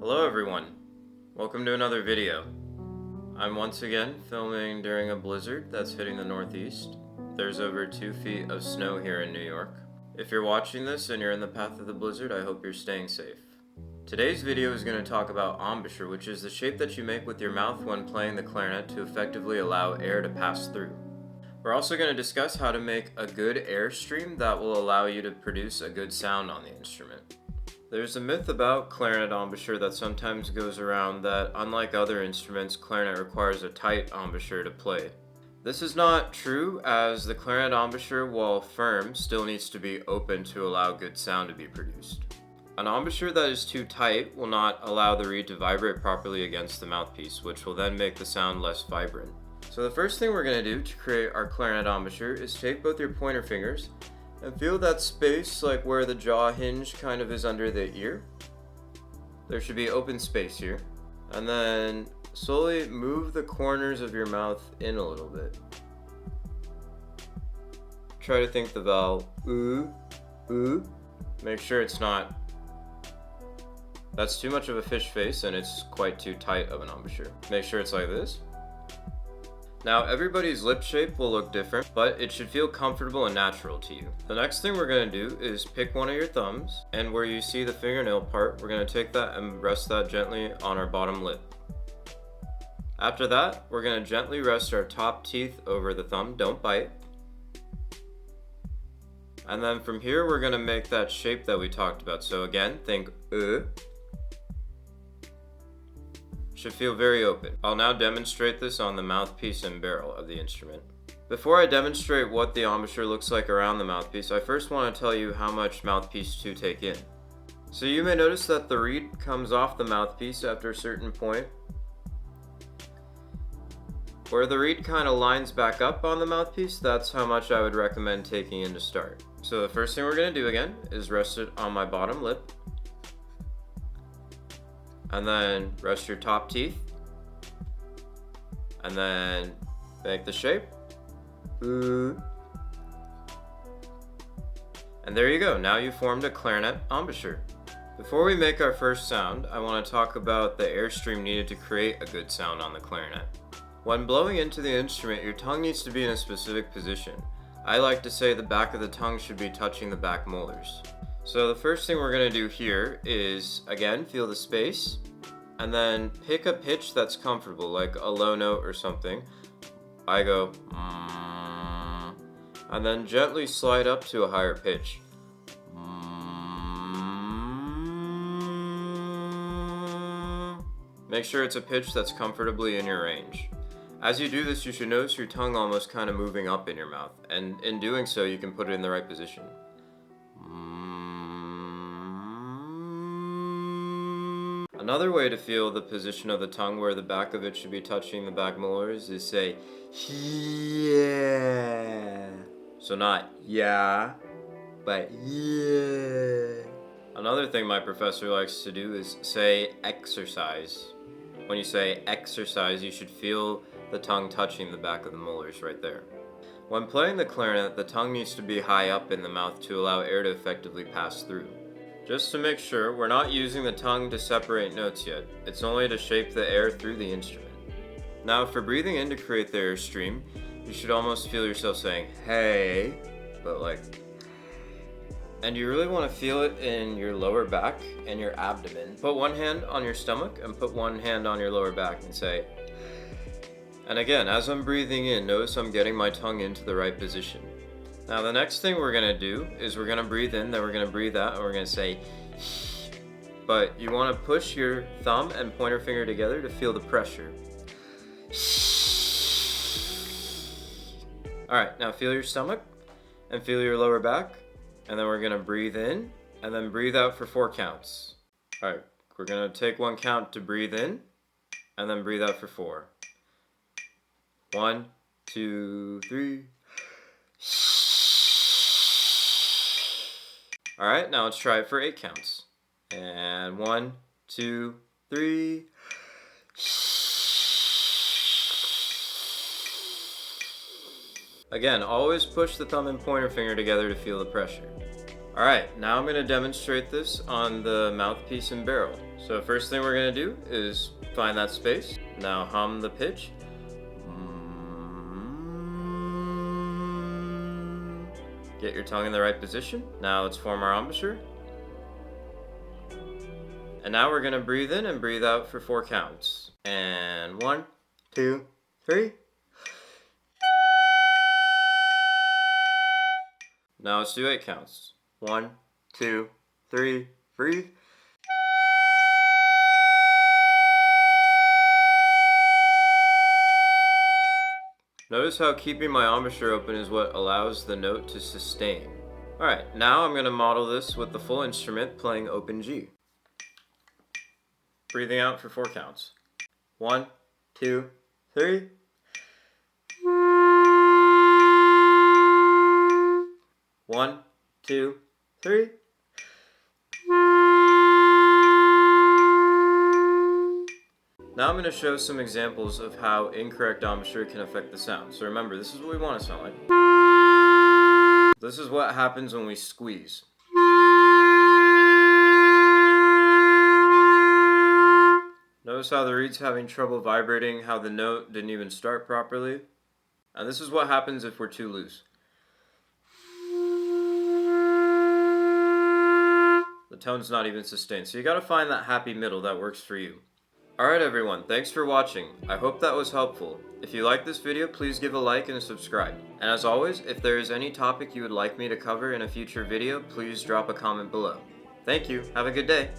Hello everyone, welcome to another video. I'm once again filming during a blizzard that's hitting the Northeast. There's over 2 feet of snow here in New York. If you're watching this and you're in the path of the blizzard, I hope you're staying safe. Today's video is going to talk about embouchure, which is the shape that you make with your mouth when playing the clarinet to effectively allow air to pass through. We're also going to discuss how to make a good airstream that will allow you to produce a good sound on the instrument. There's a myth about clarinet embouchure that sometimes goes around that, unlike other instruments, clarinet requires a tight embouchure to play. This is not true, as the clarinet embouchure, while firm, still needs to be open to allow good sound to be produced. An embouchure that is too tight will not allow the reed to vibrate properly against the mouthpiece, which will then make the sound less vibrant. So the first thing we're going to do to create our clarinet embouchure is take both your pointer fingers and feel that space, like where the jaw hinge kind of is under the ear. There should be open space here. And then slowly move the corners of your mouth in a little bit. Try to think the vowel oo, oo. Make sure it's not. That's too much of a fish face and it's quite too tight of an embouchure. Make sure it's like this. Now everybody's lip shape will look different, but it should feel comfortable and natural to you. The next thing we're going to do is pick one of your thumbs, and where you see the fingernail part, we're going to take that and rest that gently on our bottom lip. After that, we're going to gently rest our top teeth over the thumb, don't bite. And then from here we're going to make that shape that we talked about. So again, think Should feel very open. I'll now demonstrate this on the mouthpiece and barrel of the instrument. Before I demonstrate what the embouchure looks like around the mouthpiece, I first want to tell you how much mouthpiece to take in. So you may notice that the reed comes off the mouthpiece after a certain point. Where the reed kind of lines back up on the mouthpiece, that's how much I would recommend taking in to start. So the first thing we're going to do again is rest it on my bottom lip. And then rest your top teeth. And then make the shape. Ooh. And there you go, now you formed a clarinet embouchure. Before we make our first sound, I want to talk about the airstream needed to create a good sound on the clarinet. When blowing into the instrument, your tongue needs to be in a specific position. I like to say the back of the tongue should be touching the back molars. So the first thing we're going to do here is, again, feel the space, and then pick a pitch that's comfortable, like a low note or something. I go, and then gently slide up to a higher pitch. Make sure it's a pitch that's comfortably in your range. As you do this, you should notice your tongue almost kind of moving up in your mouth, and in doing so, you can put it in the right position. Another way to feel the position of the tongue where the back of it should be touching the back molars is say, yeah. So not yeah, but yeah. Another thing my professor likes to do is say exercise. When you say exercise, you should feel the tongue touching the back of the molars right there. When playing the clarinet, the tongue needs to be high up in the mouth to allow air to effectively pass through. Just to make sure, we're not using the tongue to separate notes yet. It's only to shape the air through the instrument. Now, for breathing in to create the airstream, you should almost feel yourself saying, hey, but like, and you really want to feel it in your lower back and your abdomen. Put one hand on your stomach and put one hand on your lower back and say, and again, as I'm breathing in, notice I'm getting my tongue into the right position. Now the next thing we're going to do is we're going to breathe in, then we're going to breathe out, and we're going to say, but you want to push your thumb and pointer finger together to feel the pressure. Alright, now feel your stomach and feel your lower back, and then we're going to breathe in and then breathe out for 4 counts. Alright, we're going to take 1 count to breathe in and then breathe out for 4. 1, 2, 3. Alright, now let's try it for 8 counts. And 1, 2, 3. Again, always push the thumb and pointer finger together to feel the pressure. Alright, now I'm going to demonstrate this on the mouthpiece and barrel. So first thing we're going to do is find that space. Now hum the pitch. Get your tongue in the right position. Now let's form our embouchure. And now we're going to breathe in and breathe out for 4 counts. And 1, 2, 3. Now let's do 8 counts. 1, 2, 3, breathe. Notice how keeping my embouchure open is what allows the note to sustain. Alright, now I'm going to model this with the full instrument playing open G. Breathing out for 4 counts. 1, 2, 3. One, 2, 3. Now I'm going to show some examples of how incorrect embouchure can affect the sound. So remember, this is what we want to sound like. This is what happens when we squeeze. Notice how the reed's having trouble vibrating, how the note didn't even start properly. And this is what happens if we're too loose. The tone's not even sustained. So you gotta find that happy middle that works for you. Alright everyone, thanks for watching. I hope that was helpful. If you liked this video, please give a like and subscribe. And as always, if there is any topic you would like me to cover in a future video, please drop a comment below. Thank you, have a good day.